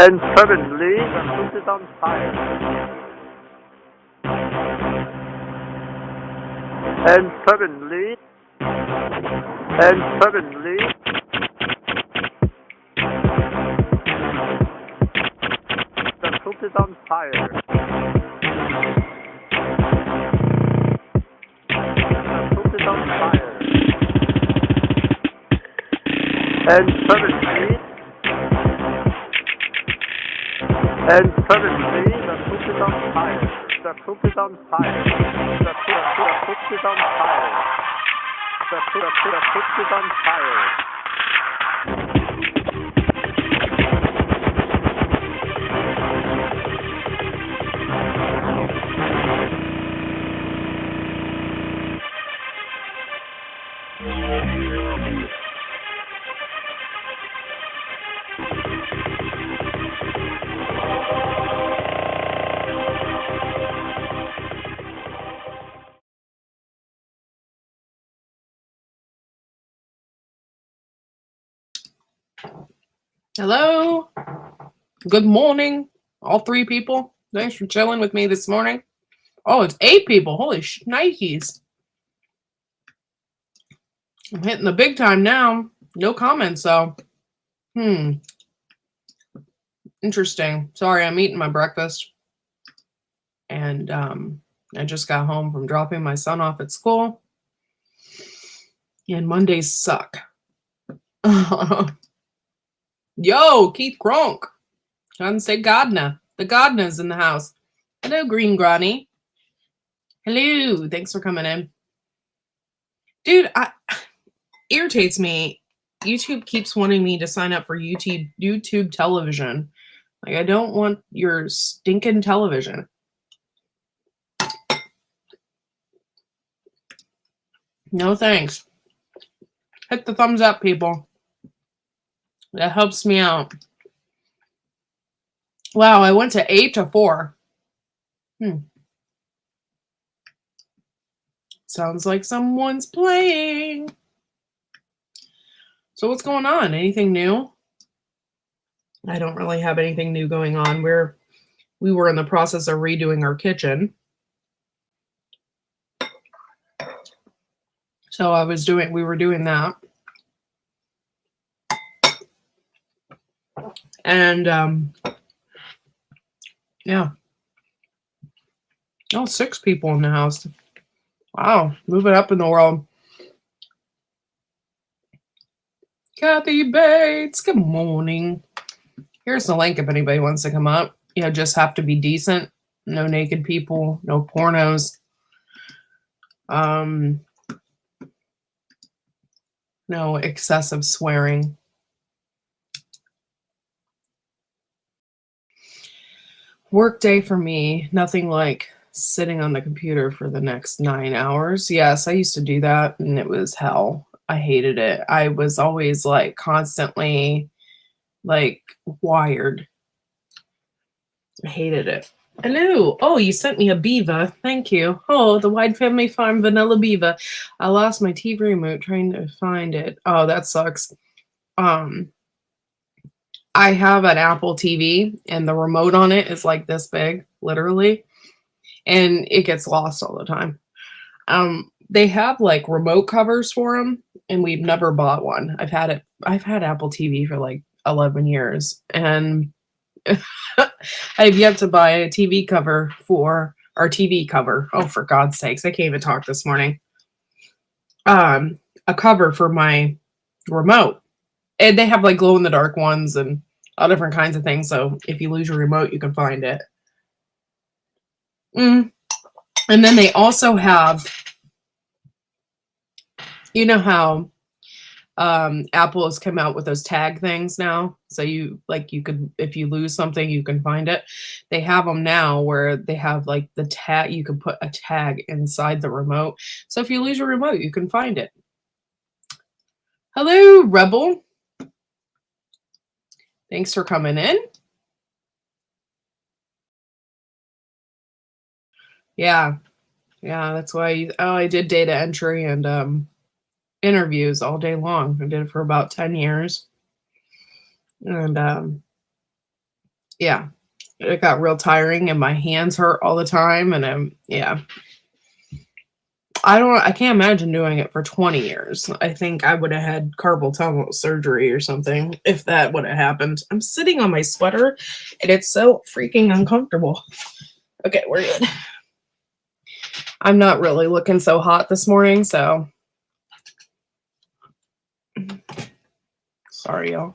And suddenly the house is on fire. And suddenly the house is on fire. The house is on fire. And suddenly the house is on fire. The house is on fire. The house is on fire. The house is on fire. Hello. Good morning, all three people. Thanks for chilling with me this morning. Oh, it's 8 people. Holy shnikes. I'm hitting the big time now. No comments, though. Interesting. Sorry, I'm eating my breakfast. And I just got home from dropping my son off at school. And Mondays suck. Yo, Keith Kronk. Trying to say Gardner. The Gardner's in the house. Hello, Green Granny. Hello. Thanks for coming in. Dude, irritates me. YouTube keeps wanting me to sign up for YouTube television. Like, I don't want your stinking television. No thanks. Hit the thumbs up, people. That helps me out. Wow, I went to 8 to 4. Sounds like someone's playing. So what's going on? Anything new? I don't really have anything new going on. We were in the process of redoing our kitchen. So we were doing that. And yeah. Oh, 6 people in the house. Wow, moving up in the world. Kathy Bates, good morning. Here's the link if anybody wants to come up. You just have to be decent. No naked people, no pornos. No excessive swearing. Work day for me, nothing like sitting on the computer for the next 9 hours. Yes, I used to do that and it was hell. I hated it. I was always like constantly like wired. I hated it. Hello. Oh, you sent me a beaver. Thank you. Oh, the Wide Family Farm vanilla beaver. I lost my TV remote trying to find it. Oh, that sucks. I have an Apple TV and the remote on it is like this big, literally, and it gets lost all the time. They have like remote covers for them, and we've never bought one. I've had Apple TV for like 11 years, and I've yet to buy a TV cover for our TV cover. Oh, for God's sakes, I can't even talk this morning. A cover for my remote, and they have like glow in the dark ones and all different kinds of things. So if you lose your remote, you can find it. And then they also have, you know how Apple has come out with those tag things now. So you could, if you lose something, you can find it. They have them now where they have like the tag, you can put a tag inside the remote. So if you lose your remote, you can find it. Hello, Rebel. Thanks for coming in. Yeah, that's why I did data entry and interviews all day long. I did it for about 10 years. And Yeah, it got real tiring and my hands hurt all the time. And yeah, I can't imagine doing it for 20 years. I think I would have had carpal tunnel surgery or something if that would have happened. I'm sitting on my sweater and it's so freaking uncomfortable. Okay, we're good. I'm not really looking so hot this morning, so sorry, y'all.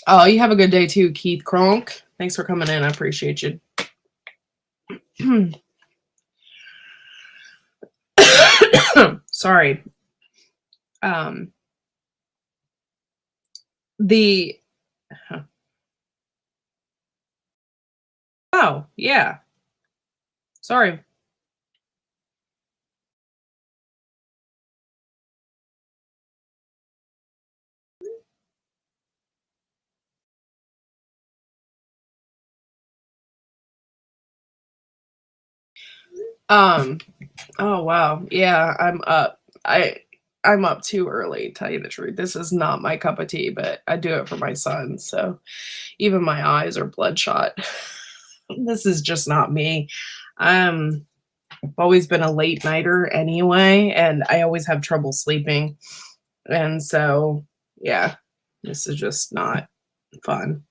Oh, you have a good day too, Keith Kronk. Thanks for coming in. I appreciate you. Sorry. Oh, yeah. Sorry. Oh wow. Yeah, I'm up. I'm up too early, to tell you the truth. This is not my cup of tea, but I do it for my son. So even my eyes are bloodshot. This is just not me. I've always been a late nighter anyway, and I always have trouble sleeping. And so, yeah, this is just not fun.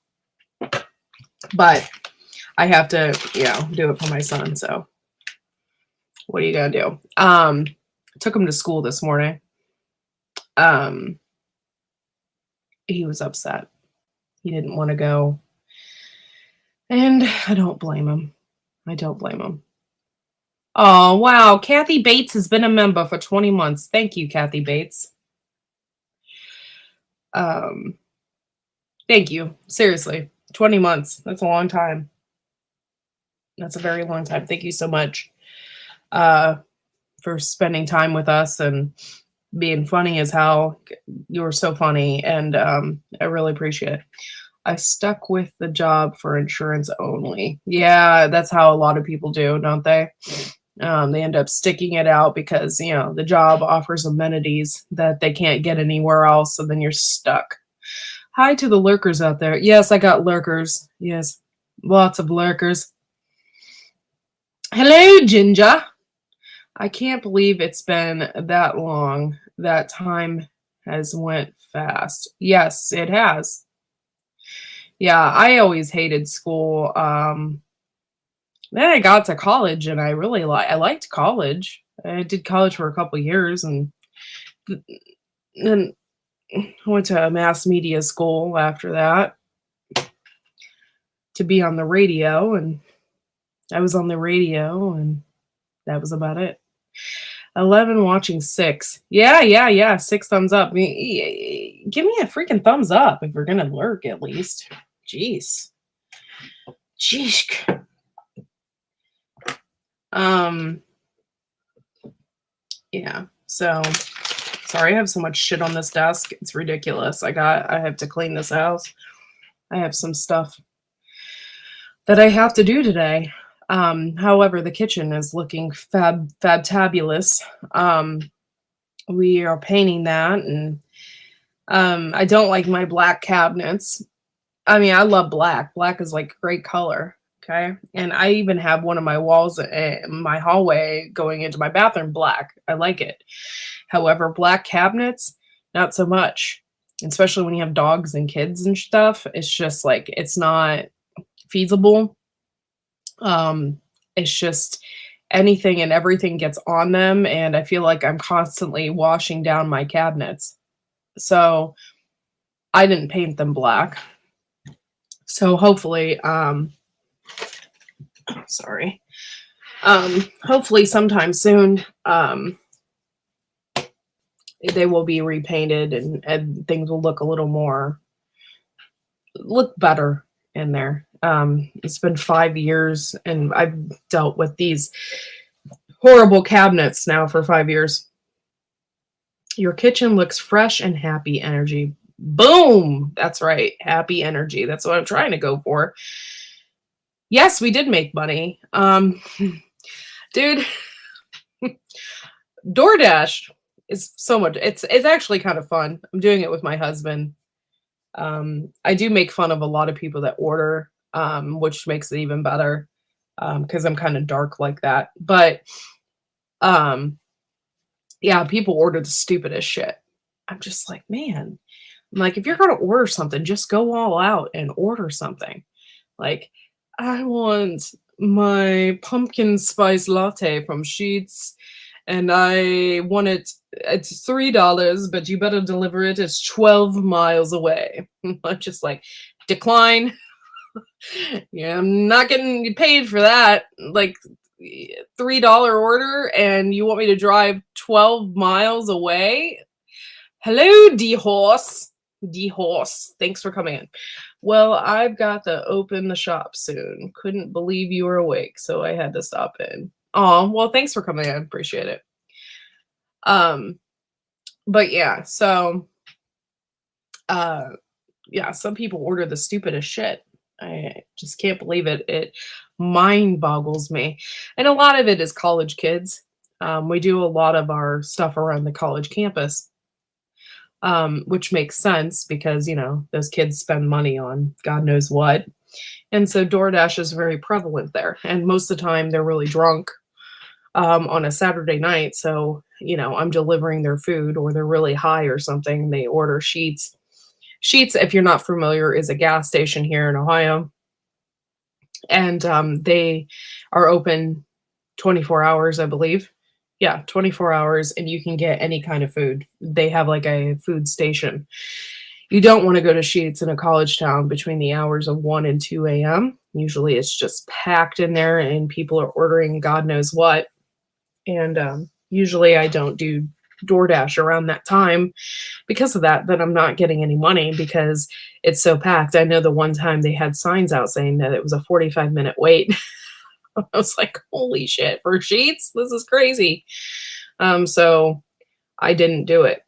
But I have to, do it for my son. So what are you gonna do? Took him to school this morning. He was upset. He didn't want to go. And I don't blame him. I don't blame him. Oh, wow. Kathy Bates has been a member for 20 months. Thank you, Kathy Bates. Thank you. Seriously. 20 months. That's a long time. That's a very long time. Thank you so much for spending time with us and being funny as hell. You were so funny, and I really appreciate it. I stuck with the job for insurance only. Yeah, that's how a lot of people do, don't they? They end up sticking it out because, the job offers amenities that they can't get anywhere else, so then you're stuck. Hi to the lurkers out there. Yes, I got lurkers. Yes, lots of lurkers. Hello, Ginger. I can't believe it's been that long. That time has went fast. Yes, it has. Yeah, I always hated school. Then I got to college and I really I liked college. I did college for a couple years and then went to a mass media school after that to be on the radio, and I was on the radio and that was about it. 11 watching 6. Yeah. 6 thumbs up. Give me a freaking thumbs up if you're gonna lurk at least. Jeez. Yeah. So sorry I have so much shit on this desk. It's ridiculous. I have to clean this house. I have some stuff that I have to do today. However, the kitchen is looking fabtabulous. We are painting that, and I don't like my black cabinets. I mean, I love black. Black is like a great color. Okay. And I even have one of my walls in my hallway going into my bathroom black. I like it. However, black cabinets, not so much. Especially when you have dogs and kids and stuff. It's just like, it's not feasible. It's just anything and everything gets on them. And I feel like I'm constantly washing down my cabinets. So I didn't paint them black. So hopefully, hopefully sometime soon, they will be repainted and things will look a little look better in there. It's been 5 years and I've dealt with these horrible cabinets now for 5 years. Your kitchen looks fresh and happy energy. Boom! That's right. Happy energy. That's what I'm trying to go for. Yes, we did make money. Dude, DoorDash is so much. It's actually kind of fun. I'm doing it with my husband. I do make fun of a lot of people that order, which makes it even better, because I'm kind of dark like that. But um, yeah, people order the stupidest shit. I'm just like, man, I'm like, if you're gonna order something, just go all out and order something. Like, I want my pumpkin spice latte from Sheets, and I want it. It's $3, but you better deliver it. It's 12 miles away. I'm just like, decline. Yeah, I'm not getting paid for that. Like, $3 order, and you want me to drive 12 miles away? Hello, D Horse. D Horse. Thanks for coming in. Well, I've got to open the shop soon. Couldn't believe you were awake, so I had to stop in. Oh, well, thanks for coming in. Appreciate it. But yeah, so yeah, some people order the stupidest shit. I just can't believe it. It mind boggles me. And a lot of it is college kids. We do a lot of our stuff around the college campus, which makes sense because, those kids spend money on God knows what. And so DoorDash is very prevalent there. And most of the time they're really drunk on a Saturday night. So, I'm delivering their food, or they're really high or something. They order Sheets. Sheets, if you're not familiar, is a gas station here in Ohio. And they are open 24 hours, I believe. Yeah, 24 hours, and you can get any kind of food. They have like a food station. You don't want to go to Sheets in a college town between the hours of 1 and 2 a.m. Usually it's just packed in there and people are ordering God knows what. And usually I don't do DoorDash around that time because of that, I'm not getting any money because it's so packed. I know the one time they had signs out saying that it was a 45-minute wait. I was like, holy shit, for Sheets? This is crazy. So I didn't do it.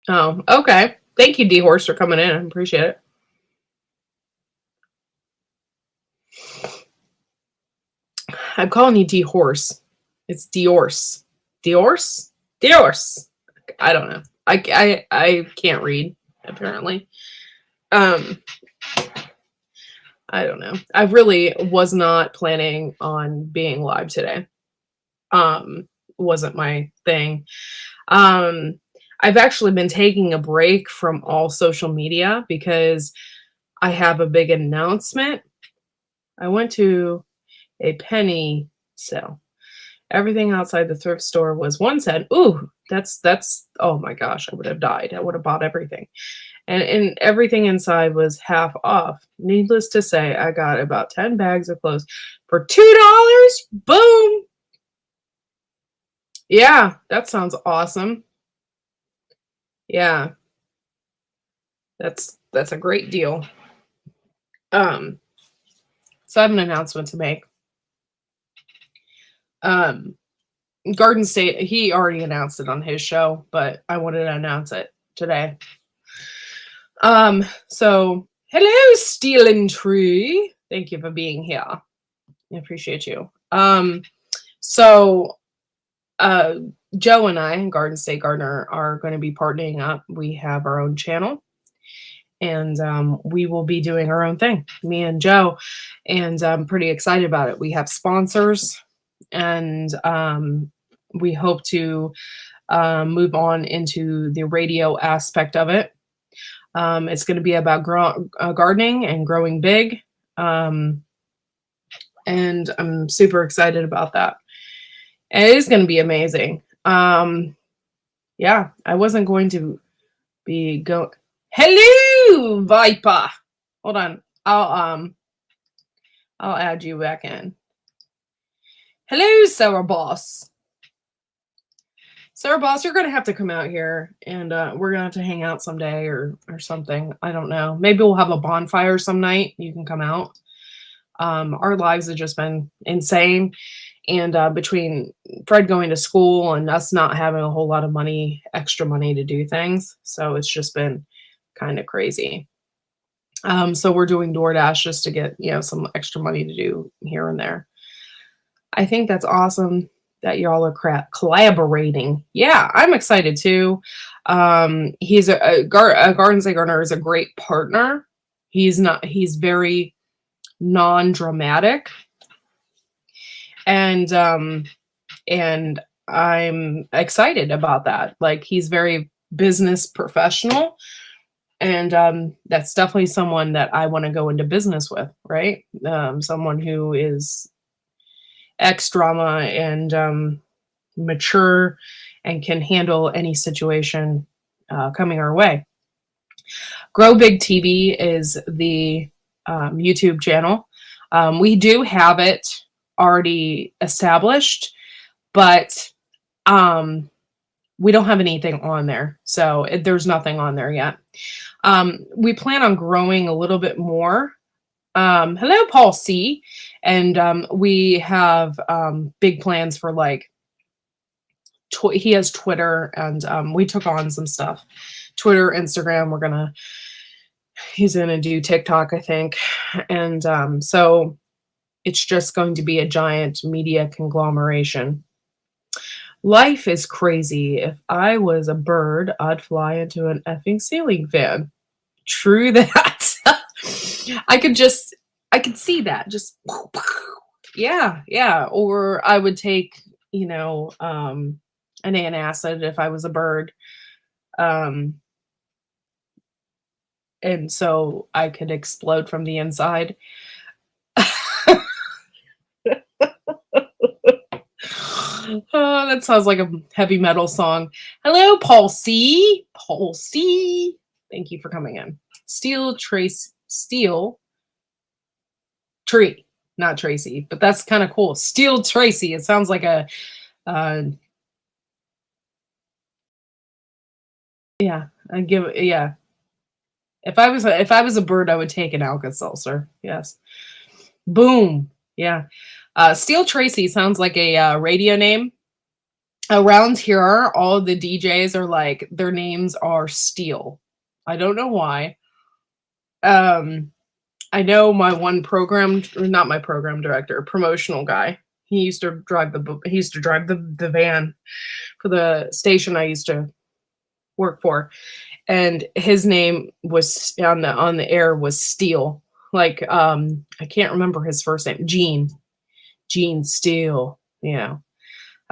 Oh, okay. Thank you, D Horse, for coming in. I appreciate it. I'm calling you D Horse. It's Diorce. Diorce? Diorce. I don't know. I can't read, apparently. I don't know. I really was not planning on being live today. Wasn't my thing. I've actually been taking a break from all social media because I have a big announcement. I went to a penny sale. Everything outside the thrift store was 1 cent. Ooh, that's oh my gosh, I would have died. I would have bought everything. And everything inside was half off. Needless to say, I got about 10 bags of clothes for $2. Boom. Yeah, that sounds awesome. Yeah. That's a great deal. So I have an announcement to make. Garden State, he already announced it on his show, but I wanted to announce it today. So hello, Steel and Tree. Thank you for being here. I appreciate you. So Joe and I, Garden State Gardener, are going to be partnering up. We have our own channel, and we will be doing our own thing, me and Joe, and I'm pretty excited about it. We have sponsors, and we hope to move on into the radio aspect of it. It's going to be about gardening and growing big, and I'm super excited about that. It is going to be amazing. Yeah, I wasn't going to be go. Hello, Viper. Hold on. I'll add you back in. Hello, Sarah Boss. Sarah Boss, you're gonna have to come out here, and we're gonna have to hang out someday or something. I don't know. Maybe we'll have a bonfire some night. You can come out. Our lives have just been insane. And between Fred going to school and us not having a whole lot of money, extra money to do things. So it's just been kind of crazy. So we're doing DoorDash just to get, some extra money to do here and there. I think that's awesome that y'all are collaborating. Yeah, I'm excited too. He's Gardens Like Gardener is a great partner. He's very non-dramatic, and and I'm excited about that. Like, he's very business professional, and that's definitely someone that I want to go into business with, right? Someone who is ex drama and mature and can handle any situation coming our way. Grow Big TV is the YouTube channel. We do have it already established, but we don't have anything on there. So there's nothing on there yet. We plan on growing a little bit more. Hello, Paul C. And we have big plans for, like, he has Twitter, and we took on some stuff. Twitter, Instagram, he's gonna do TikTok, I think. And so it's just going to be a giant media conglomeration. Life is crazy. If I was a bird, I'd fly into an effing ceiling fan. True that. I could see that. Just yeah, yeah. Or I would take, an antacid if I was a bird. And so I could explode from the inside. Oh, that sounds like a heavy metal song. Hello, Paul C. Paul C. Thank you for coming in. Steel Tree, not Tracy, but that's kind of cool. Steel Tracy. It sounds like a yeah. Yeah. If I was a bird, I would take an Alka-Seltzer. Yes. Boom. Yeah. Steel Tracy sounds like a radio name. Around here, all the DJs are like, their names are Steel. I don't know why. I know my one not my program director, promotional guy. He used to drive the van for the station I used to work for, and his name was on the air was Steel. Like, I can't remember his first name. Gene Steele. Yeah.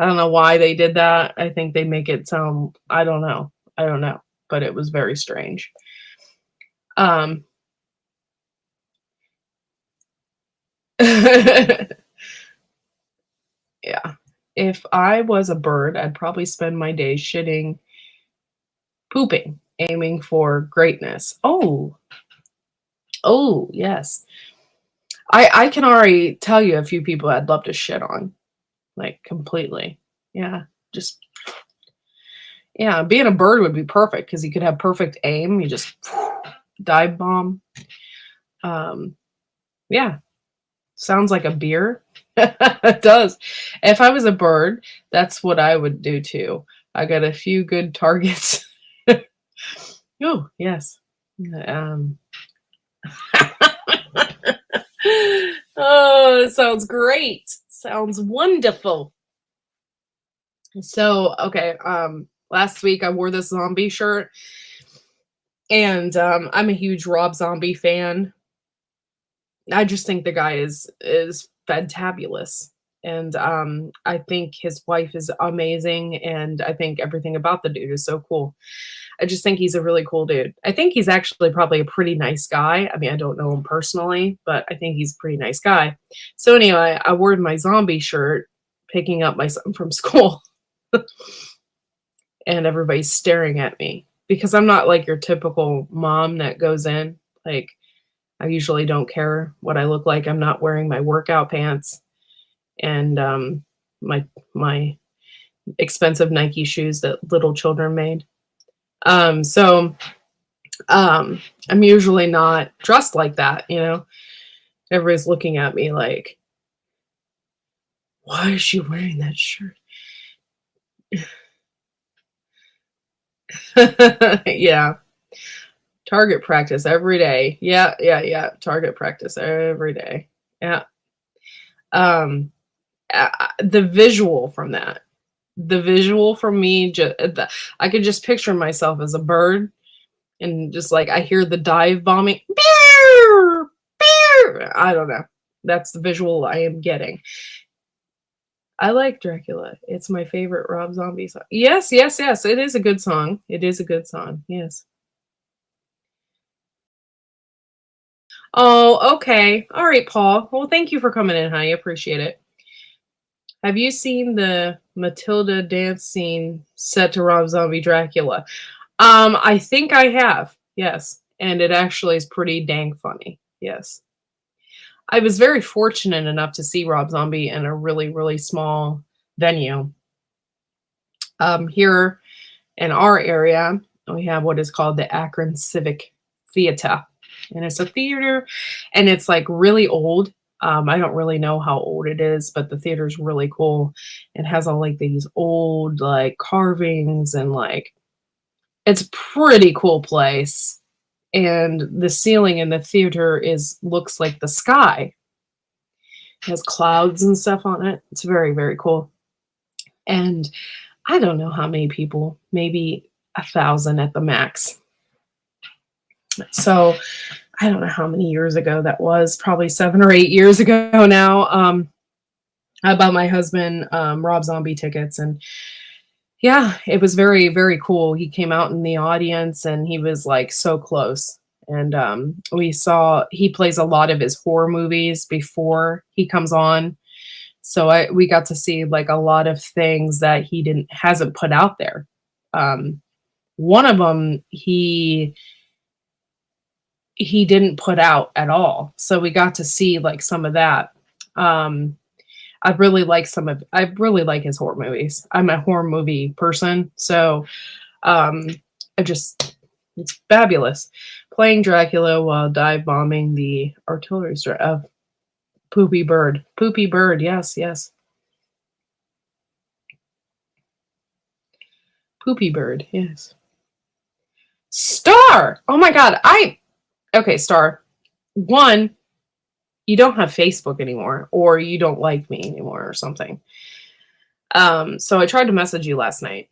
I don't know why they did that. I think they make it sound, I don't know, but it was very strange. Yeah. If I was a bird, I'd probably spend my day pooping, aiming for greatness. Oh, yes. I can already tell you a few people I'd love to shit on, like, completely. Yeah, being a bird would be perfect because you could have perfect aim. You just dive bomb. Yeah, sounds like a beer. It does. If I was a bird, that's what I would do too. I got a few good targets. Oh, yes. Oh, it sounds great. Sounds wonderful. So, okay, last week I wore this zombie shirt, and I'm a huge Rob Zombie fan. I just think the guy is fantabulous, and I think his wife is amazing, and I think everything about the dude is so cool. I just think he's a really cool dude. I think he's actually probably a pretty nice guy. I mean, I don't know him personally, but I think he's a pretty nice guy. So anyway, I wore my zombie shirt picking up my son from school. And everybody's staring at me because I'm not like your typical mom that goes in. Like, I usually don't care what I look like. I'm not wearing my workout pants and my expensive Nike shoes that little children made. So I'm usually not dressed like that, Everybody's looking at me like, why is she wearing that shirt? Yeah. Target practice every day. Yeah. Target practice every day. Yeah. The visual from that, the visual from me, I could just picture myself as a bird and just like I hear the dive bombing. Bear, bear. I don't know. That's the visual I am getting. I like Dracula. It's my favorite Rob Zombie song. Yes, yes, yes. It is a good song. It is a good song. Yes. Oh, okay. All right, Paul. Well, thank you for coming in, honey. Appreciate it. Have you seen the Matilda dance scene set to Rob Zombie Dracula? I think I have. Yes. And it actually is pretty dang funny. Yes. I was very fortunate enough to see Rob Zombie in a really, really small venue. Here in our area, we have what is called the Akron Civic Theater. And it's a theater and it's like really old. I don't really know how old it is, but the theater is really cool. It has all like these old like carvings and like it's a pretty cool place. And the ceiling in the theater is looks like the sky. It has clouds and stuff on it. It's very, very cool. And I don't know how many people, maybe 1,000 at the max. So I don't know how many years ago that was, probably 7 or 8 years ago now. I bought my husband Rob Zombie tickets, and yeah, it was very, very cool. He came out in the audience and he was like so close. And we saw he plays a lot of his horror movies before he comes on. So we got to see like a lot of things that he hasn't put out there. One of them he didn't put out at all. So we got to see like some of that. I really like his horror movies. I'm a horror movie person, so it's fabulous. Playing Dracula while dive bombing the artillery of Poopy Bird. Poopy Bird, yes, yes. Poopy Bird, yes. Star! Oh my god, okay, Star. One, you don't have Facebook anymore, or you don't like me anymore, or something. So I tried to message you last night.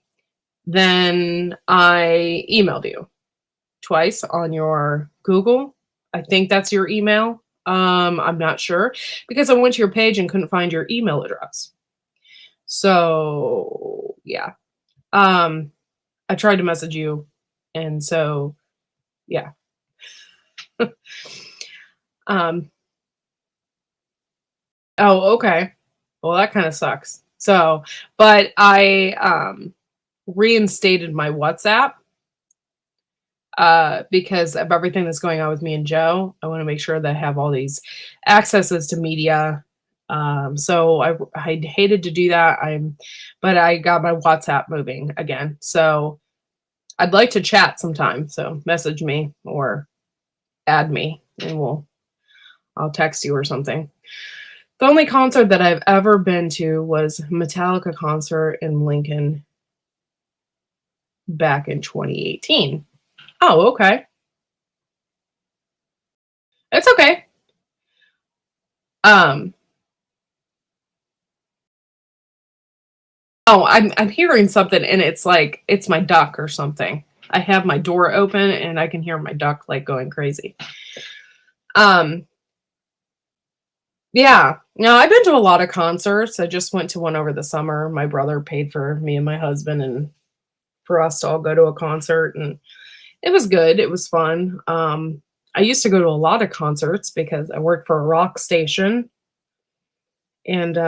Then I emailed you twice on your Google. I think that's your email. I'm not sure because I went to your page and couldn't find your email address. So yeah. I tried to message you, and so yeah. Oh, okay. Well, that kind of sucks. So, but I reinstated my WhatsApp because of everything that's going on with me and Joe. I want to make sure that I have all these accesses to media. So I hated to do that. But I got my WhatsApp moving again. So I'd like to chat sometime. So message me or add me, and I'll text you or something. The only concert that I've ever been to was Metallica concert in Lincoln back in 2018. Oh, okay. It's okay. Um, oh, I'm hearing something and it's like it's my duck or something. I have my door open and I can hear my duck like going crazy. Yeah. No, I've been to a lot of concerts. I just went to one over the summer. My brother paid for me and my husband and for us to all go to a concert, and it was good. It was fun. I used to go to a lot of concerts because I worked for a rock station, and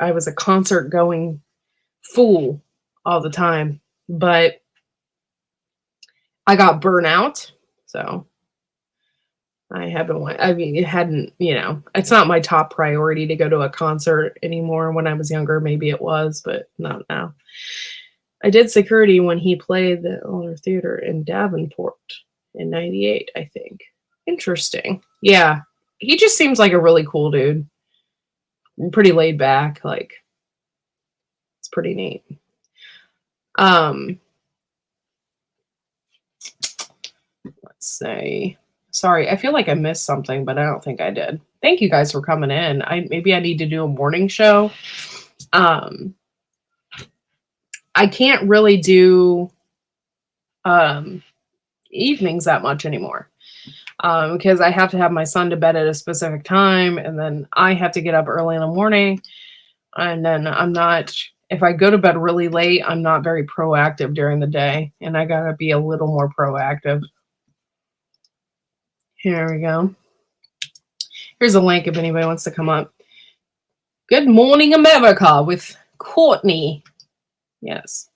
I was a concert going fool all the time. But I got burnout, so I haven't went. I mean, it hadn't. It's not my top priority to go to a concert anymore. When I was younger, maybe it was, but not now. I did security when he played the Older Theater in Davenport in '98, I think. Interesting. Yeah. He just seems like a really cool dude. Pretty laid back. Like, it's pretty neat. Let's say Sorry, I feel like I missed something, but I don't think I did. Thank you guys for coming in. Maybe I need to do a morning show. I can't really do evenings that much anymore because I have to have my son to bed at a specific time, and then I have to get up early in the morning, and then if I go to bed really late, I'm not very proactive during the day, and I gotta be a little more proactive. Here we go. Here's a link if anybody wants to come up. Good Morning America with Courtney. Yes.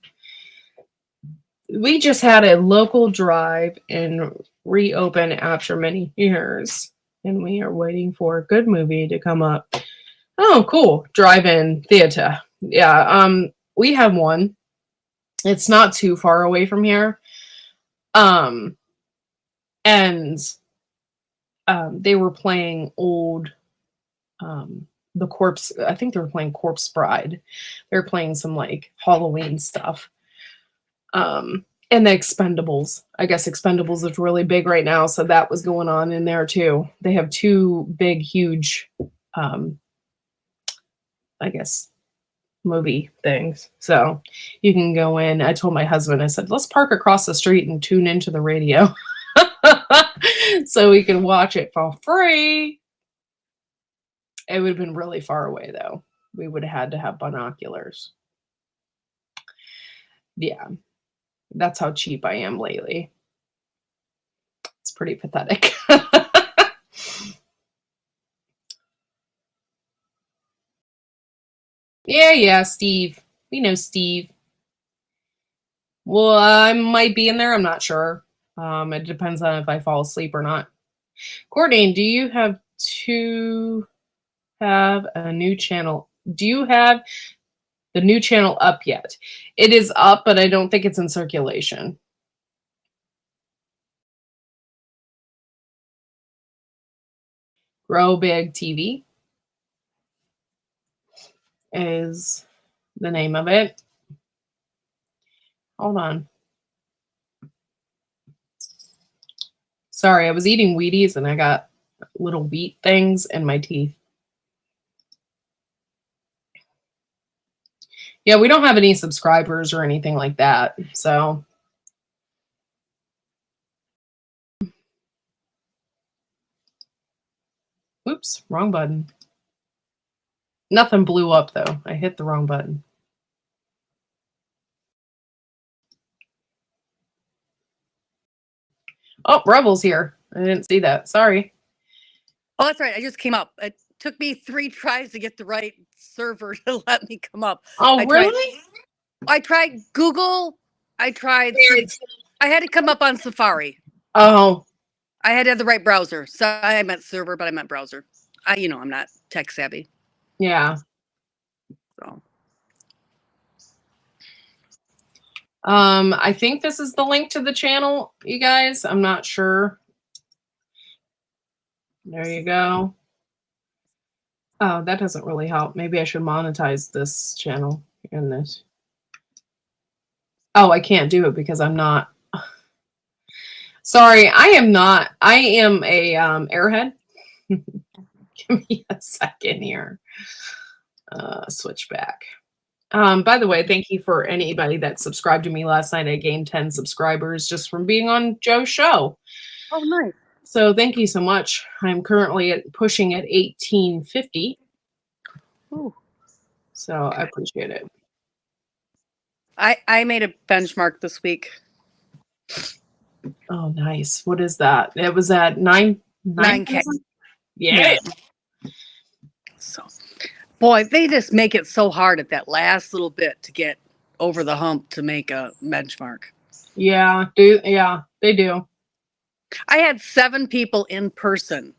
We just had a local drive and reopen after many years, and we are waiting for a good movie to come up. Oh, cool. Drive-in theater. Yeah, we have one. It's not too far away from here. And they were playing old the Corpse. I think they were playing Corpse Bride. They were playing some like Halloween stuff. And the Expendables. I guess Expendables is really big right now, so that was going on in there too. They have two big, huge, I guess, movie things. So you can go in. I told my husband, I said, let's park across the street and tune into the radio so we can watch it for free. It would have been really far away, though. We would have had to have binoculars. Yeah. That's how cheap I am lately. It's pretty pathetic. Yeah, Steve. We know Steve. Well, I might be in there. I'm not sure. It depends on if I fall asleep or not. Courtney, do you have a new channel? Do you have the new channel up yet? It is up, but I don't think it's in circulation. Grow Big TV is the name of it. Hold on. Sorry, I was eating Wheaties and I got little wheat things in my teeth. Yeah, we don't have any subscribers or anything like that, so. Oops, wrong button. Nothing blew up, though. I hit the wrong button. Oh, Rebel's here. I didn't see that. Sorry. Oh, that's right. I just came up. It took me 3 tries to get the right server to let me come up. Oh, really? I tried Google. I had to come up on Safari. Oh. I had to have the right browser. So I meant server, but I meant browser. I'm not tech savvy. Yeah. So. I think this is the link to the channel, you guys. I'm not sure. There you go. Oh, that doesn't really help. Maybe I should monetize this channel in this. Oh, I can't do it because I'm not. Sorry, I am not. I am a airhead. Give me a second here. Switch back. By the way, thank you for anybody that subscribed to me last night. I gained 10 subscribers just from being on Joe's show. Oh, nice. So thank you so much. I'm currently pushing at 1850. Ooh. So I appreciate it. I made a benchmark this week. Oh, nice. What is that? It was at 9K. Yeah. So, boy, they just make it so hard at that last little bit to get over the hump to make a benchmark. Yeah, they do. I had 7 people in person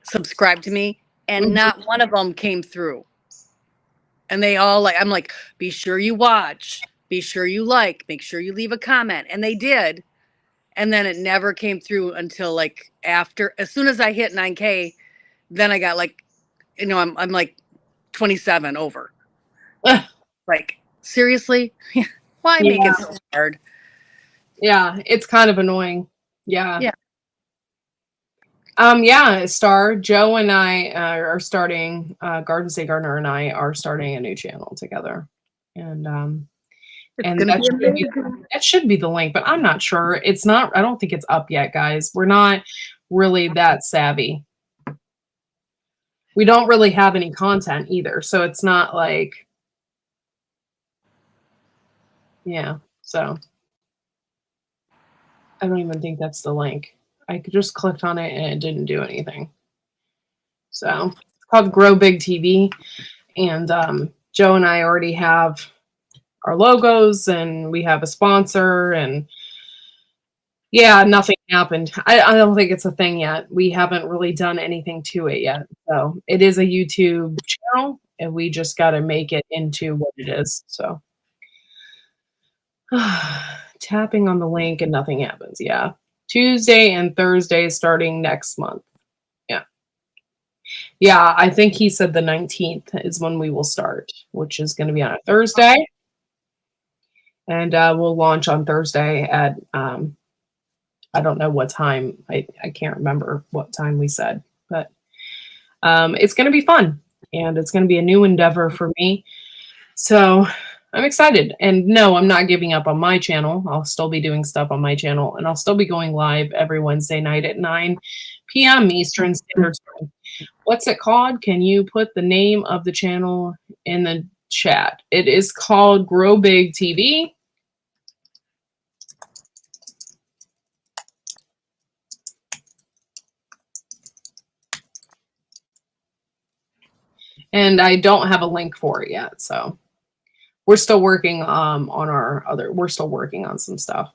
subscribe to me, and not one of them came through. And they all I'm like, be sure you watch, be sure you like, make sure you leave a comment. And they did. And then it never came through until after, as soon as I hit 9K, then I got I'm like 27 over. Seriously? Why make it so hard? Yeah, it's kind of annoying. Yeah. Yeah, Star, Joe and I are starting, Garden State Gardener and I are starting a new channel together. And It's gonna be amazing. that should be the link, but I'm not sure. It's not, I don't think it's up yet, guys. We're not really that savvy. We don't really have any content either, so it's not like, yeah, so I don't even think that's the link. I just clicked on it and it didn't do anything. So it's called Grow Big TV, and Joe and I already have our logos, and we have a sponsor, and yeah, nothing happened. I don't think it's a thing yet. We haven't really done anything to it yet. So it is a YouTube channel, and we just got to make it into what it is. So tapping on the link and nothing happens. Yeah. Tuesday and Thursday starting next month. Yeah. Yeah, I think he said the 19th is when we will start, which is going to be on a Thursday. And we'll launch on Thursday at, I don't know what time. I can't remember what time we said, but it's going to be fun. And it's going to be a new endeavor for me. So I'm excited. And no, I'm not giving up on my channel. I'll still be doing stuff on my channel. And I'll still be going live every Wednesday night at 9 p.m. Eastern Standard Time. What's it called? Can you put the name of the channel in the chat? It is called Grow Big TV. And I don't have a link for it yet, so we're still working on our other. We're still working on some stuff,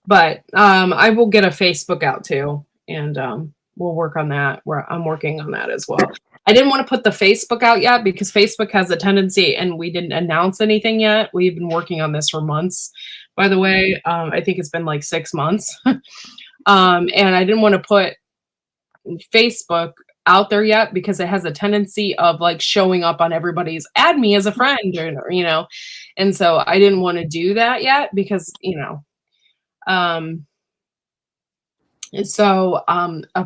but I will get a Facebook out too, and we'll work on that. I'm working on that as well. I didn't want to put the Facebook out yet because Facebook has a tendency, and we didn't announce anything yet. We've been working on this for months, by the way. I think it's been like 6 months, and I didn't want to put Facebook out there yet because it has a tendency of like showing up on everybody's add me as a friend, or you know, and so I didn't want to do that yet because, you know, so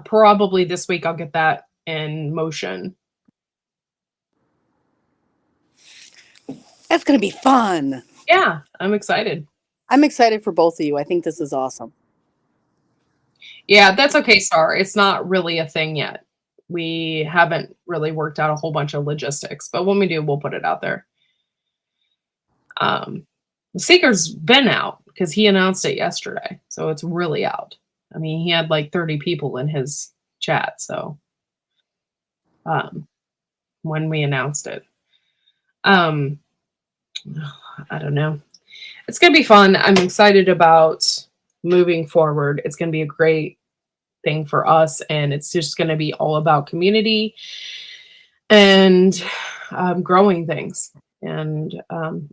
probably this week I'll get that in motion. That's gonna be fun. Yeah, I'm excited. I'm excited for both of you. I think this is awesome. Yeah, that's okay, Star. It's not really a thing yet. We haven't really worked out a whole bunch of logistics, but when we do, we'll put it out there. The Seeker's been out because he announced it yesterday, so it's really out. I mean, he had like 30 people in his chat, so when we announced it. I don't know. It's going to be fun. I'm excited about moving forward. It's going to be a great thing for us, and it's just going to be all about community and growing things, and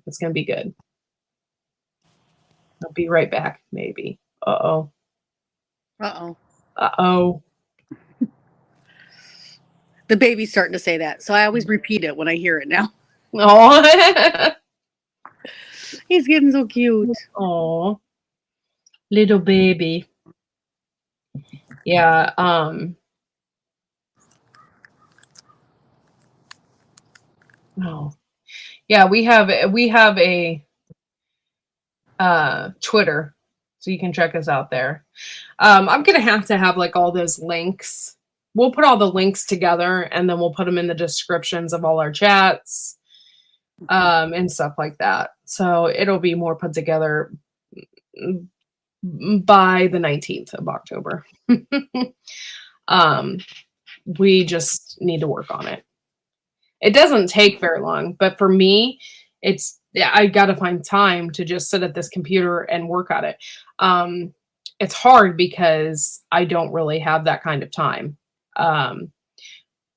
it's going to be good. I'll be right back, maybe. Uh-oh. The baby's starting to say that, so I always repeat it when I hear it now. Oh. He's getting so cute. Oh, little baby. Yeah. Oh, yeah. We have a Twitter, so you can check us out there. I'm gonna have to have like all those links. We'll put all the links together, and then we'll put them in the descriptions of all our chats, and stuff like that. So it'll be more put together by the 19th of October. We just need to work on it. It doesn't take very long, but for me, I got to find time to just sit at this computer and work on it. It's hard because I don't really have that kind of time.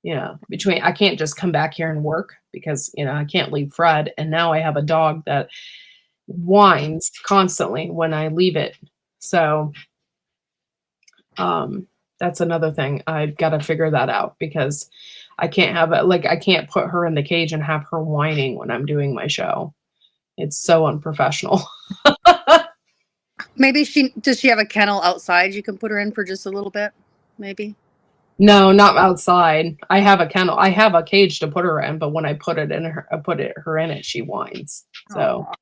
You know, I can't just come back here and work because, you know, I can't leave Fred. And now I have a dog that whines constantly when I leave it. So that's another thing. I've got to figure that out because I can't have it. Like, I can't put her in the cage and have her whining when I'm doing my show. It's so unprofessional. Maybe does she have a kennel outside you can put her in for just a little bit? maybe. No, not outside. I have a kennel. I have a cage to put her in, but when I put it in her, her in it, she whines. So Aw.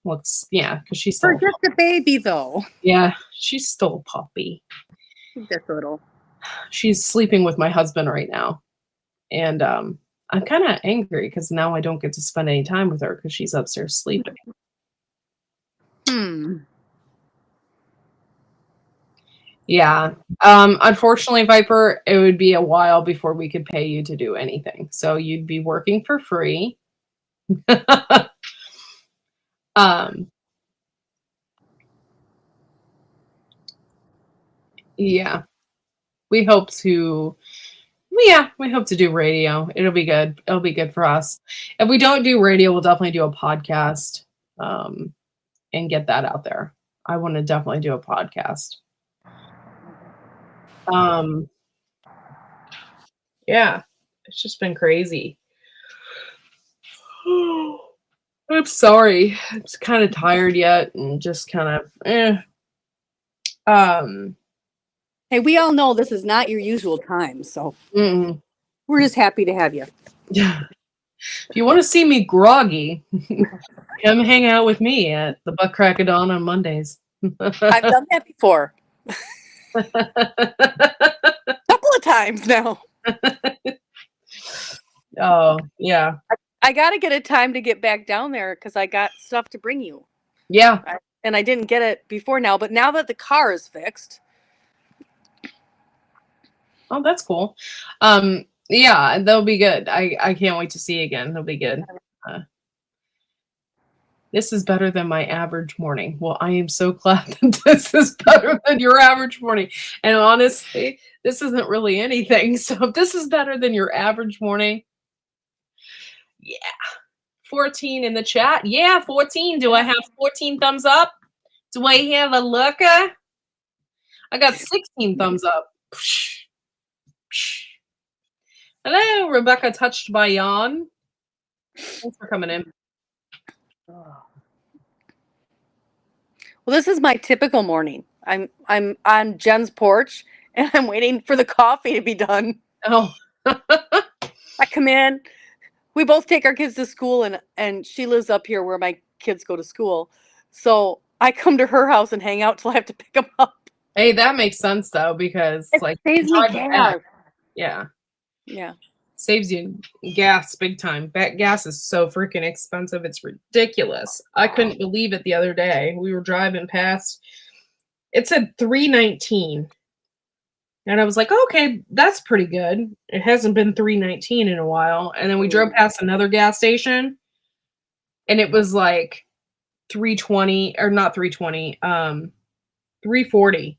looks, yeah, because she's For still, just a baby, though. yeah, she's still a puppy. Just little. She's sleeping with my husband right now, and I'm kind of angry because now I don't get to spend any time with her because she's upstairs sleeping. Yeah. Unfortunately, Viper, it would be a while before we could pay you to do anything. So you'd be working for free. um, yeah. We hope to we hope to do radio. It'll be good. It'll be good for us. If we don't do radio, we'll definitely do a podcast and get that out there. I want to definitely do a podcast. Yeah, it's just been crazy. I'm sorry. I'm just kind of tired yet and just kind of Hey, we all know this is not your usual time, so we're just happy to have you. Yeah. If you want to see me groggy, come hang out with me at the Butt Crack of Dawn on Mondays. I've done that before. A couple of times now. Oh, yeah. I got to get a time to get back down there because I got stuff to bring you. Yeah. And I didn't get it before now, but now that the car is fixed. Oh, that's cool. Yeah, that'll be good. I can't wait to see you again. It'll be good. This is better than my average morning. Well, I am so glad that this is better than your average morning. And honestly, this isn't really anything. So if this is better than your average morning, yeah. 14 in the chat. Yeah, 14. Do I have 14 thumbs up? Do I have a looker? I got 16 thumbs up. Hello, Rebecca Touched by Jan. Thanks for coming in. Well, this is my typical morning. I'm on Jen's porch and I'm waiting for the coffee to be done. Oh. I come in. We both take our kids to school and she lives up here where my kids go to school. So I come to her house and hang out till I have to pick them up. Hey, that makes sense though, because it like saves me gas. Yeah. Yeah. Saves you gas big time. Gas is so freaking expensive. It's ridiculous. I couldn't believe it the other day. We were driving past. It said $3.19. And I was like, okay, that's pretty good. It hasn't been $3.19 in a while. And then we drove past another gas station and it was like $3.20 or not $3.20, $3.40.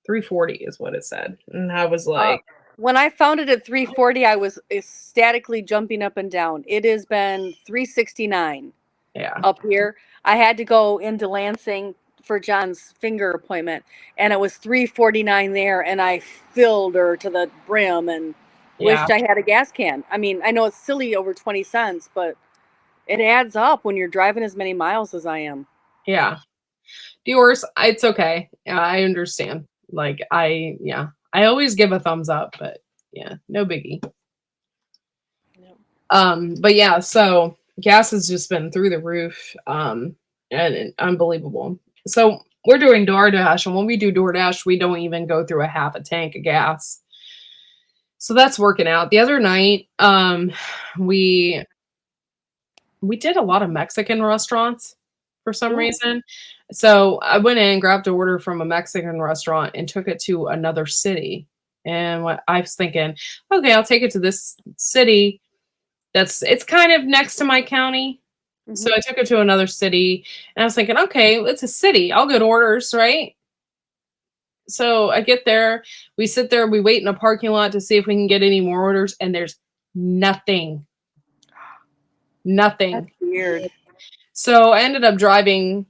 $3.40 is what it said. And I was like, when I found it at $3.40, I was ecstatically jumping up and down. It has been $3.69. Yeah. Up here. I had to go into Lansing for John's finger appointment, and it was $3.49 there, and I filled her to the brim and wished I had a gas can. I mean, I know it's silly over 20 cents, but it adds up when you're driving as many miles as I am. Yeah. Viewers, it's okay. I understand. Like, I always give a thumbs up, but yeah, no biggie. Yep. But yeah, so gas has just been through the roof, and unbelievable. So we're doing DoorDash, and when we do DoorDash, we don't even go through a half a tank of gas. So that's working out. The other night, we did a lot of Mexican restaurants for some reason. So I went in, grabbed an order from a Mexican restaurant and took it to another city. And what I was thinking, okay, I'll take it to this city it's kind of next to my county. Mm-hmm. So I took it to another city and I was thinking, okay, it's a city. I'll get orders, right? So I get there, we sit there, we wait in a parking lot to see if we can get any more orders, and there's nothing. Nothing. That's weird. So I ended up driving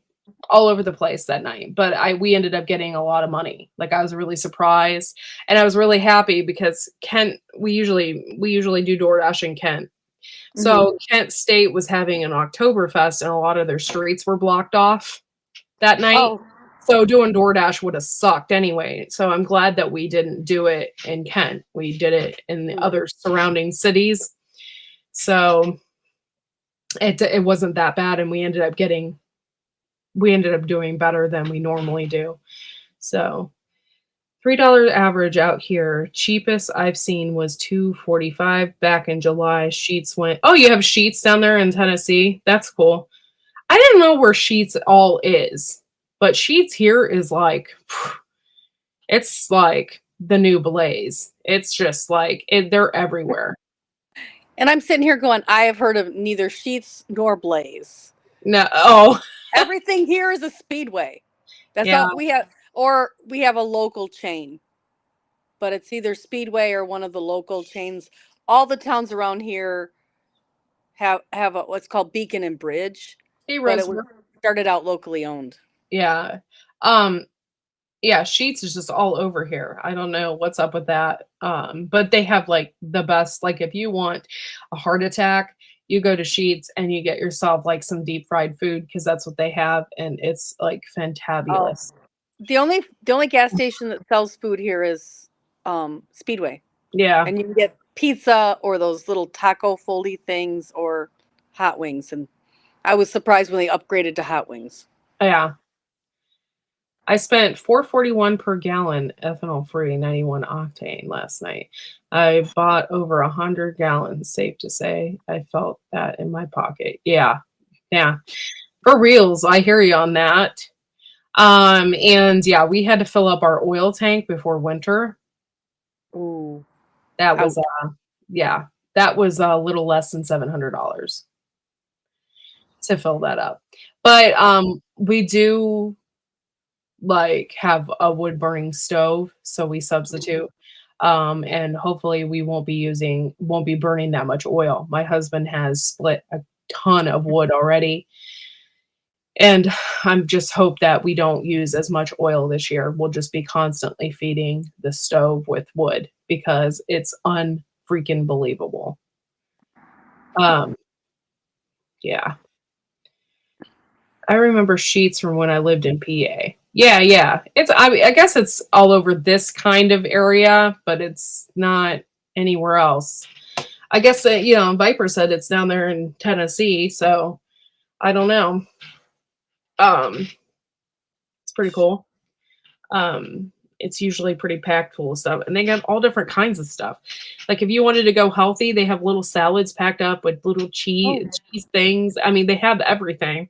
all over the place that night, but we ended up getting a lot of money. Like, I was really surprised, and I was really happy because Kent, we usually do DoorDash in Kent. So Kent State was having an Oktoberfest, and a lot of their streets were blocked off that night. Oh, So doing DoorDash would have sucked anyway. So I'm glad that we didn't do it in Kent. We did it in the other surrounding cities. So it wasn't that bad, and we ended up doing better than we normally do. So $3 average out here. Cheapest I've seen was $2.45 back in July. Sheetz went. Oh, you have Sheetz down there in Tennessee? That's cool. I didn't know where Sheetz all is, but Sheetz here is like, it's like the new Blaze. It's just like they're everywhere. And I'm sitting here going, I have heard of neither Sheetz nor Blaze. No, oh, Everything here is a Speedway. That's Yeah. all we have, or we have a local chain, but it's either Speedway or one of the local chains. All the towns around here have a, what's called Beacon and Bridge, hey, but Rose. it was started out locally owned. Yeah. Yeah, Sheetz is just all over here. I don't know what's up with that. But they have like the best, like if you want a heart attack, you go to Sheetz and you get yourself like some deep fried food because that's what they have, and it's like fantabulous. The only gas station that sells food here is Speedway. Yeah. And you can get pizza or those little taco foldy things or hot wings. And I was surprised when they upgraded to hot wings. Yeah. I spent $4.41 per gallon ethanol free 91 octane last night. I bought over 100 gallons, safe to say. I felt that in my pocket. Yeah. Yeah. For reals, I hear you on that. And yeah, we had to fill up our oil tank before winter. Ooh. That was yeah, that was a little less than $700 to fill that up. But we do like have a wood burning stove, so we substitute. And hopefully we won't be burning that much oil. My husband has split a ton of wood already. And I'm just hope that we don't use as much oil this year. We'll just be constantly feeding the stove with wood because it's unfreaking believable. Yeah. I remember Sheetz from when I lived in PA. Yeah. I guess it's all over this kind of area, but it's not anywhere else. I guess that, Viper said it's down there in Tennessee, so I don't know. It's pretty cool. It's usually pretty packed full of stuff, and they have all different kinds of stuff. Like if you wanted to go healthy, they have little salads packed up with little cheese things. I mean, they have everything.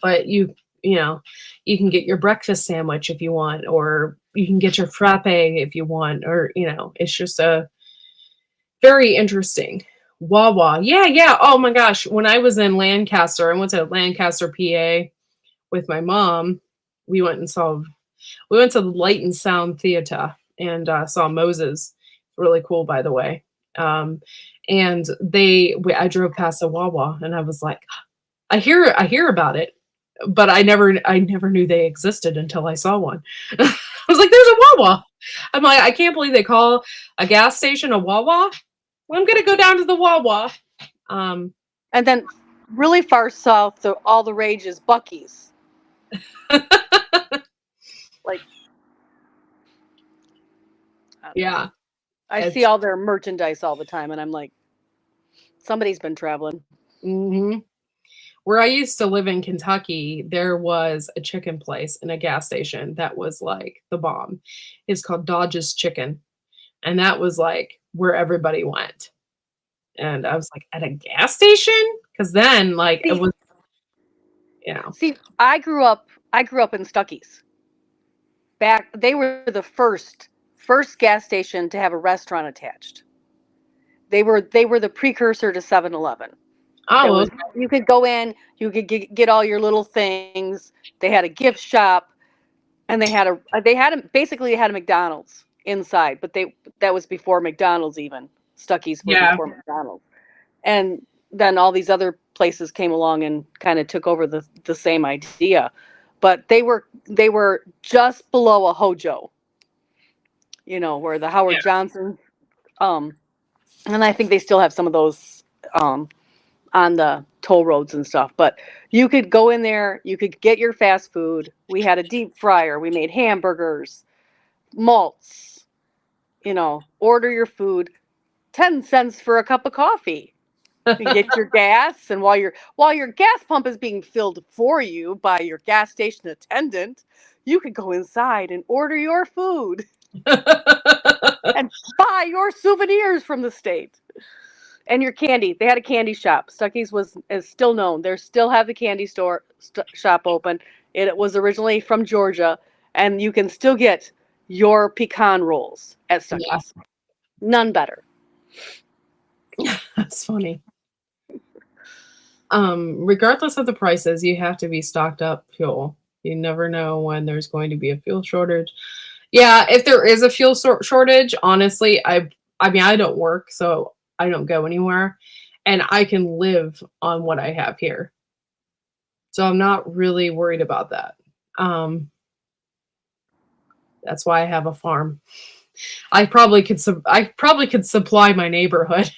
But you can get your breakfast sandwich if you want, or you can get your frappe if you want, or it's just a very interesting. Wawa. Yeah. Oh my gosh. When I was in Lancaster, I went to Lancaster, PA with my mom. We went to the Light and Sound Theater and saw Moses. Really cool, by the way. And I drove past a Wawa and I was like, I hear about it, but I never knew they existed until I saw one. I was like, there's a Wawa. I'm like, I can't believe they call a gas station a Wawa. Well, I'm gonna go down to the Wawa. And then really far south, all the rage is Buc-ee's. Like, yeah, I see all their merchandise all the time, and I'm like, somebody's been traveling. Mm-hmm. Where I used to live in Kentucky, there was a chicken place in a gas station that was like the bomb. It's called Dodge's Chicken. And that was like where everybody went. And I was like, at a gas station? Because then it was, See, I grew up in Stuckey's. They were the first gas station to have a restaurant attached. They were the precursor to 7-Eleven. Oh, you could go in, you could get all your little things. They had a gift shop, and they had a McDonald's inside, but that was before McDonald's even. Stuckey's was before McDonald's, and then all these other places came along and kind of took over the same idea, but they were just below a Hojo, where the Howard Johnson, and I think they still have some of those on the toll roads and stuff. But you could go in there, you could get your fast food. We had a deep fryer. We made hamburgers, malts, order your food, 10 cents for a cup of coffee. You get your gas, and while your gas pump is being filled for you by your gas station attendant, you could go inside and order your food and buy your souvenirs from the state. And your candy. They had a candy shop. Stuckey's is still known. They still have the candy shop open. It was originally from Georgia, and you can still get your pecan rolls at Stuckey's. Yeah. None better. That's funny. Regardless of the prices, you have to be stocked up fuel. You never know when there's going to be a fuel shortage. Yeah, if there is a fuel shortage, honestly, I mean, I don't work, so I don't go anywhere, and I can live on what I have here. So I'm not really worried about that. That's why I have a farm. I probably could supply my neighborhood.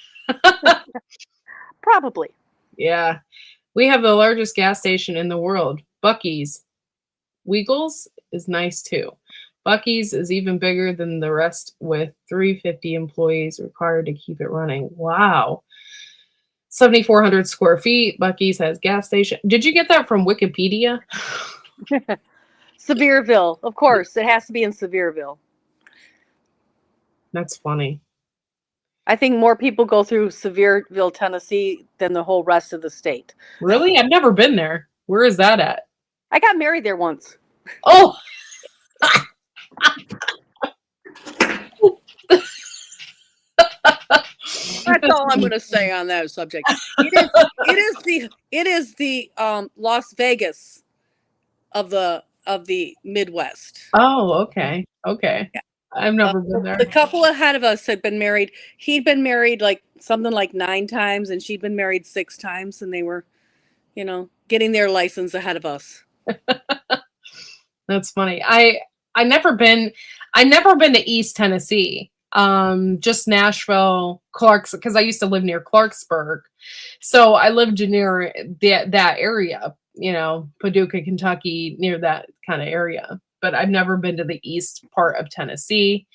Probably. Yeah. We have the largest gas station in the world, Buc-ee's. Wiggles is nice too. Buc-ee's is even bigger than the rest, with 350 employees required to keep it running. Wow. 7,400 square feet. Buc-ee's has gas station. Did you get that from Wikipedia? Sevierville. Of course. It has to be in Sevierville. That's funny. I think more people go through Sevierville, Tennessee than the whole rest of the state. Really? I've never been there. Where is that at? I got married there once. Oh! That's all I'm going to say on that subject. It is the Las Vegas of the Midwest. Oh, okay. Okay. Yeah. I've never been there. The couple ahead of us had been married. He'd been married like something like 9 times, and she'd been married 6 times, and they were, getting their license ahead of us. That's funny. I never been to East Tennessee. Just Nashville, Clarksburg, because I used to live near Clarksburg. So I lived near that area, Paducah, Kentucky, near that kind of area. But I've never been to the east part of Tennessee.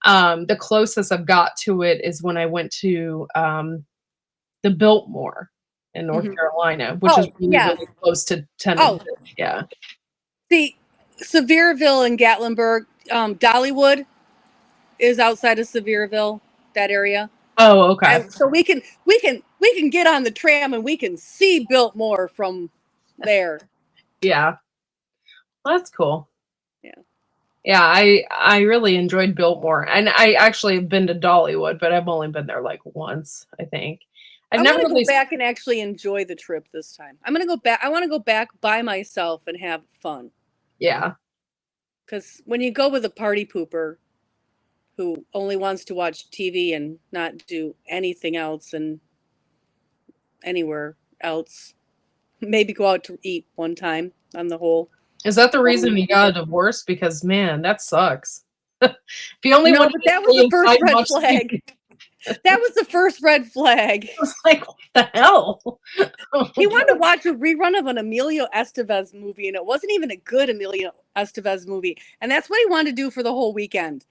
The closest I've got to it is when I went to the Biltmore in North Carolina, which is really close to Tennessee. Oh. Yeah. See, Sevierville and Gatlinburg, Dollywood is outside of Sevierville, that area. Oh, okay. And so we can get on the tram and we can see Biltmore from there. Yeah. Well, that's cool. Yeah. Yeah, I really enjoyed Biltmore, and I actually have been to Dollywood, but I've only been there like once, I think. I want to go back and actually enjoy the trip this time. I'm going to go back. I want to go back by myself and have fun. Yeah. Because when you go with a party pooper who only wants to watch TV and not do anything else and anywhere else, maybe go out to eat one time on the whole. Is that the reason you got a divorce? Because, man, that sucks. If you only want that was the first red flag. That was the first red flag. I was like, what the hell? He wanted to watch a rerun of an Emilio Estevez movie, and it wasn't even a good Emilio Estevez movie. And that's what he wanted to do for the whole weekend.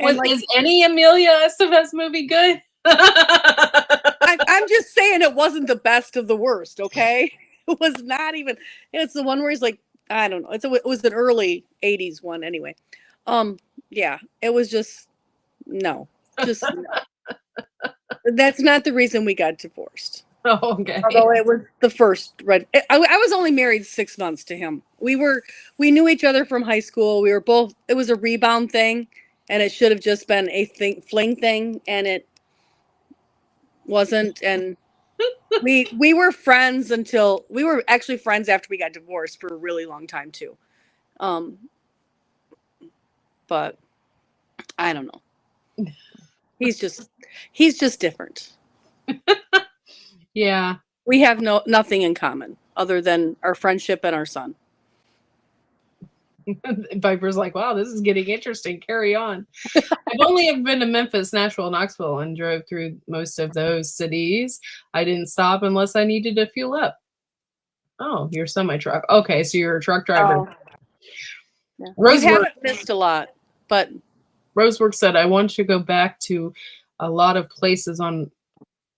Is any Emilio Estevez movie good? I'm just saying it wasn't the best of the worst, okay? It was not even. It's the one where he's like, I don't know. It was an early 80s one anyway. Yeah, it was just no. Just no. That's not the reason we got divorced. Oh, okay. Although it was the first red. I was only married 6 months to him. We knew each other from high school. We were both. It was a rebound thing, and it should have just been a fling thing, and it wasn't. And we were friends until we were actually friends after we got divorced for a really long time too. But I don't know. He's just different. Yeah. We have nothing in common other than our friendship and our son. Viper's like, wow, this is getting interesting. Carry on. I've only ever been to Memphis, Nashville, Knoxville, and drove through most of those cities. I didn't stop unless I needed to fuel up. Oh, you're semi-truck. Okay, so you're a truck driver. Oh, yeah. You Rosework, haven't missed a lot, but Rosework said, I want to go back to a lot of places on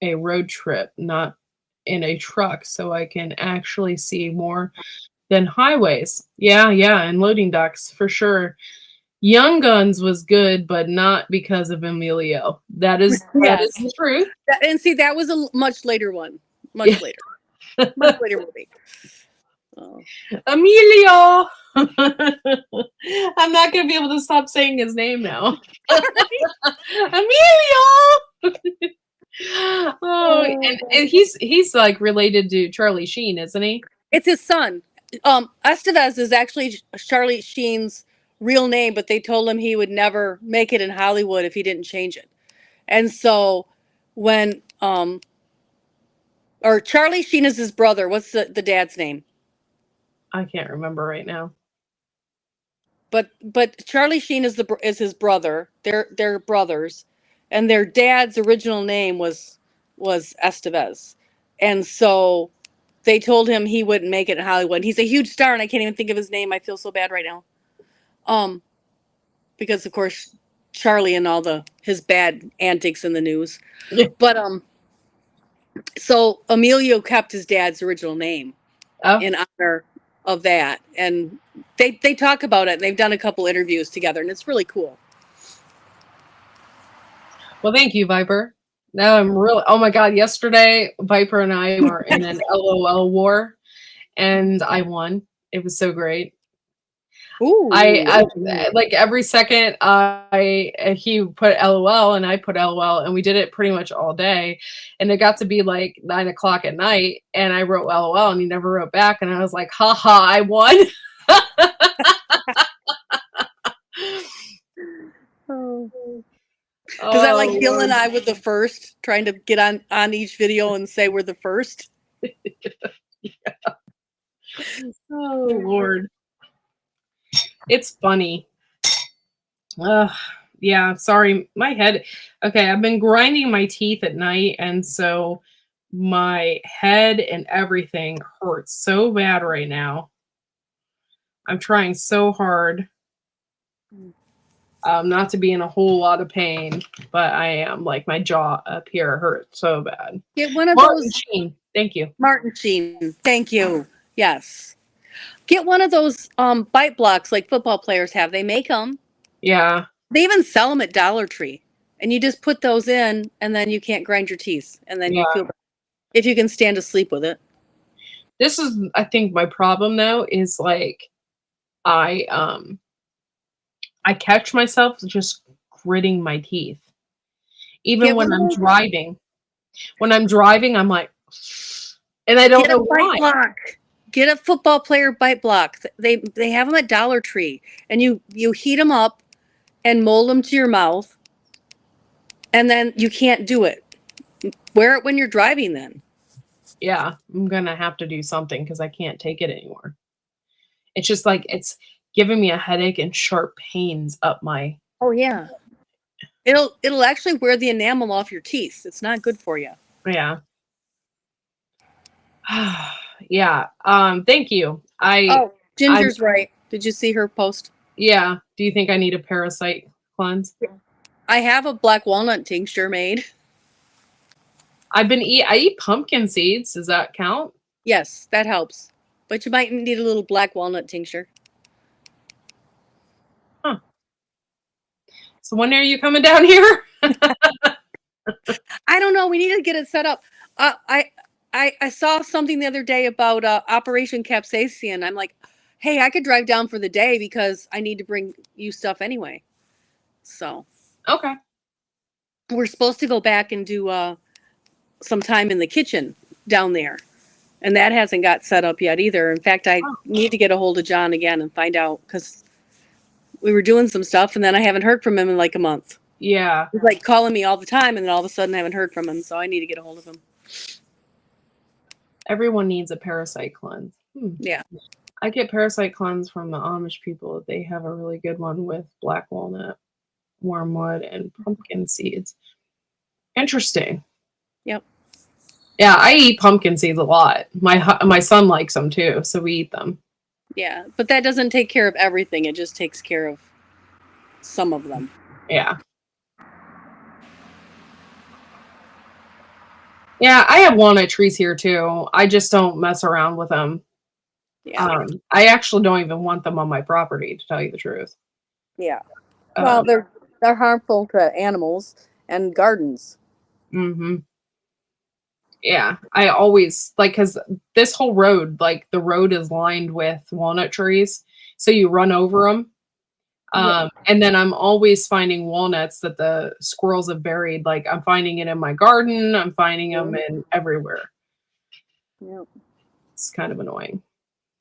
a road trip, not in a truck, so I can actually see more than highways. Yeah, and loading docks for sure. Young Guns was good, but not because of Emilio. That is Yes. the truth. and see, that was a much later one. Much Yeah. later. Much later movie. Oh. Emilio. I'm not gonna be able to stop saying his name now. Emilio. Oh, and he's like related to Charlie Sheen, isn't he? It's his son. Estevez is actually Charlie Sheen's real name, but they told him he would never make it in Hollywood if he didn't change it. And so when or Charlie Sheen is his brother. What's the dad's name? I can't remember right now. But Charlie Sheen is his brother. They're brothers, and their dad's original name was Estevez, and so they told him he wouldn't make it in Hollywood. He's a huge star, and I can't even think of his name. I feel so bad right now. Because of course Charlie and all his bad antics in the news. Yeah. But so Emilio kept his dad's original name in honor of that, and they talk about it, and they've done a couple interviews together, and it's really cool. Well, thank you, Viper. Now I'm really, oh my God, yesterday Viper and I were in an LOL war and I won. It was so great. Ooh. I like every second he put LOL and I put LOL, and we did it pretty much all day, and it got to be like 9 o'clock at night and I wrote LOL and he never wrote back, and I was like, haha, I won. Is that like Gil and I with the first, trying to get on each video and say we're the first? Yeah. Oh Lord. It's funny. Yeah, sorry. My head. Okay, I've been grinding my teeth at night, and so my head and everything hurts so bad right now. I'm trying so hard not to be in a whole lot of pain, but I am. Like my jaw up here hurts so bad. Get one of Martin those. Sheen. Thank you. Martin Sheen. Thank you. Yes. Get one of those bite blocks like football players have. They make them. Yeah. They even sell them at Dollar Tree. And you just put those in, and then you can't grind your teeth. And then you feel better. If you can stand asleep with it. This is, I think, my problem though, is like I catch myself just gritting my teeth. Even when I'm driving. When I'm driving, I'm like, and I don't know why. Block. Get a football player bite block. They have them at Dollar Tree, and you heat them up and mold them to your mouth, and then you can't do it. Wear it when you're driving then. Yeah, I'm gonna have to do something because I can't take it anymore. It's just like it's giving me a headache and sharp pains up my. Oh yeah. It'll actually wear the enamel off your teeth. It's not good for you. Yeah. Yeah. Thank you. Ginger's right. Did you see her post? Yeah. Do you think I need a parasite cleanse? I have a black walnut tincture made. I eat pumpkin seeds. Does that count? Yes, that helps. But you might need a little black walnut tincture. Huh. So when are you coming down here? I don't know. We need to get it set up. I saw something the other day about Operation Capsaicin. I'm like, hey, I could drive down for the day because I need to bring you stuff anyway. So. Okay. We're supposed to go back and do some time in the kitchen down there. And that hasn't got set up yet either. In fact, I need to get a hold of John again and find out, because we were doing some stuff and then I haven't heard from him in like a month. Yeah. He's like calling me all the time, and then all of a sudden I haven't heard from him. So I need to get a hold of him. Everyone needs a parasite cleanse. Yeah. I get Parasite Cleanse from the Amish people. They have a really good one with black walnut, wormwood, and pumpkin seeds. Interesting. Yep. Yeah, I eat pumpkin seeds a lot. My son likes them too, so we eat them. Yeah, but that doesn't take care of everything. It just takes care of some of them. Yeah. Yeah, I have walnut trees here too. I just don't mess around with them. Yeah. I actually don't even want them on my property, to tell you the truth. Yeah. Well, Um, they're harmful to animals and gardens. hmm Yeah, I always like because this whole road, like the road is lined with walnut trees, so you run over them. Yeah. And then I'm always finding walnuts that the squirrels have buried. Like I'm finding it in my garden. I'm finding them in everywhere. Yeah. It's kind of annoying.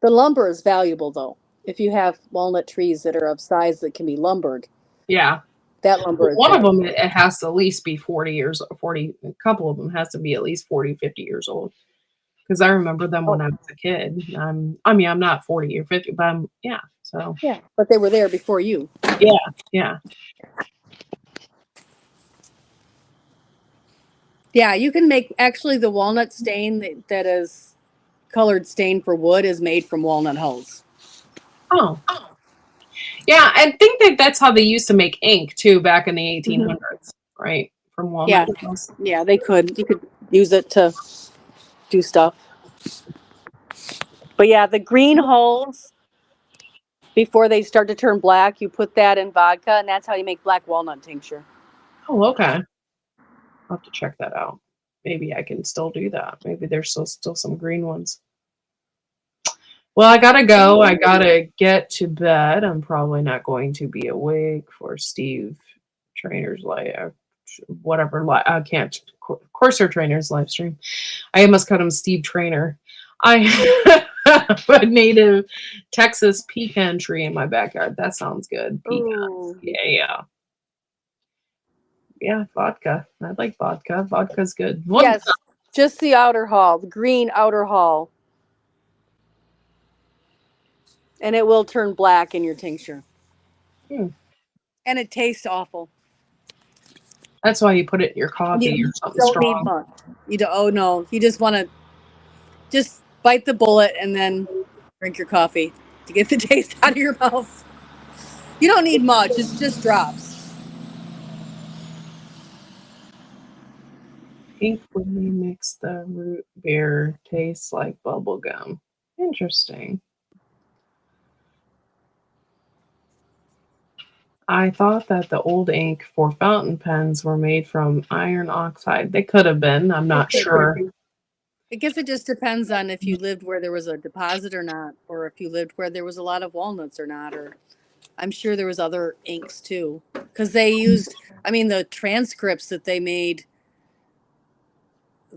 The lumber is valuable though. If you have walnut trees that are of size that can be lumbered, Yeah. that lumber is One of valuable. them, it has to at least be 40 years, 40, a couple of them has to be at least 40, 50 years old. Because I remember them when I was a kid. I mean, I'm not 40 or 50, but yeah. So, Yeah, but they were there before you. yeah. Yeah, you can make actually the walnut stain that is colored stain for wood is made from walnut hulls. Oh. Yeah, I think that that's how they used to make ink too back in the 1800s, right? From walnut Yeah. hulls. Yeah, they could. You could use it to do stuff. But yeah, the green hulls, before they start to turn black, you put that in vodka, and that's how you make black walnut tincture. Oh, okay. I'll have to check that out. Maybe I can still do that. Maybe there's still some green ones. Well, I gotta go. I gotta get to bed. I'm probably not going to be awake for Steve Trainer's whatever. I can't. Corsair Trainer's live stream. I must cut him Steve Trainer. I have a native Texas pecan tree in my backyard. That sounds good. Pecans. Ooh. Yeah. Yeah, vodka. I like vodka. Vodka's good. Yes, just the outer hull, the green outer hull. And it will turn black in your tincture. Hmm. And it tastes awful. That's why you put it in your coffee You or something don't strong. need much. You don't. Oh no, you just want to just bite the bullet and then drink your coffee to get the taste out of your mouth. You don't need much. It's just drops. Pink when you mix the root beer tastes like bubble gum. Interesting. I thought that the old ink for fountain pens were made from iron oxide. They could have been. I'm not sure. I guess it just depends on if you lived where there was a deposit or not, or if you lived where there was a lot of walnuts or not, or I'm sure there was other inks too. Because they used, I mean, the transcripts that they made,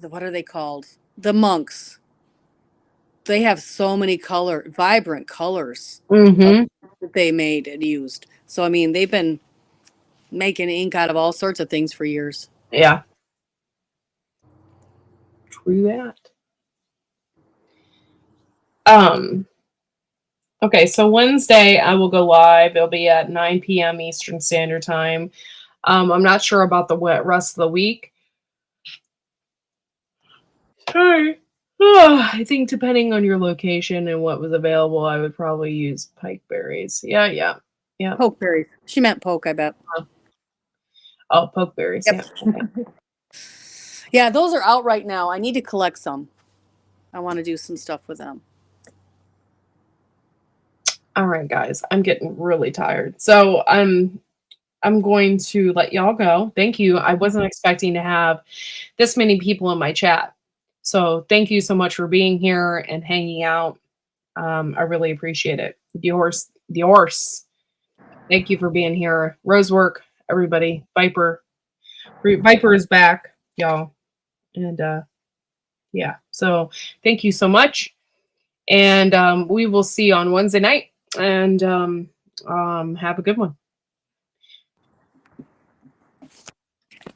what are they called? The monks. They have so many vibrant colors Mm-hmm. that they made and used. So, I mean, they've been making ink out of all sorts of things for years. Yeah. True that. Okay, so Wednesday I will go live. It'll be at 9 p.m. Eastern Standard Time. I'm not sure about the rest of the week. Sorry. I think depending on your location and what was available, I would probably use pike berries. Yeah. Pokeberries. She meant poke, I bet. Oh, pokeberries. Yep. Yeah. Okay. Yeah, those are out right now. I need to collect some. I want to do some stuff with them. All right, guys. I'm getting really tired. So I'm going to let y'all go. Thank you. I wasn't expecting to have this many people in my chat. So thank you so much for being here and hanging out. I really appreciate it. Diorce. Thank you for being here. Rosework, everybody. Viper is back, y'all. And yeah. So thank you so much. And we will see you on Wednesday night. And have a good one.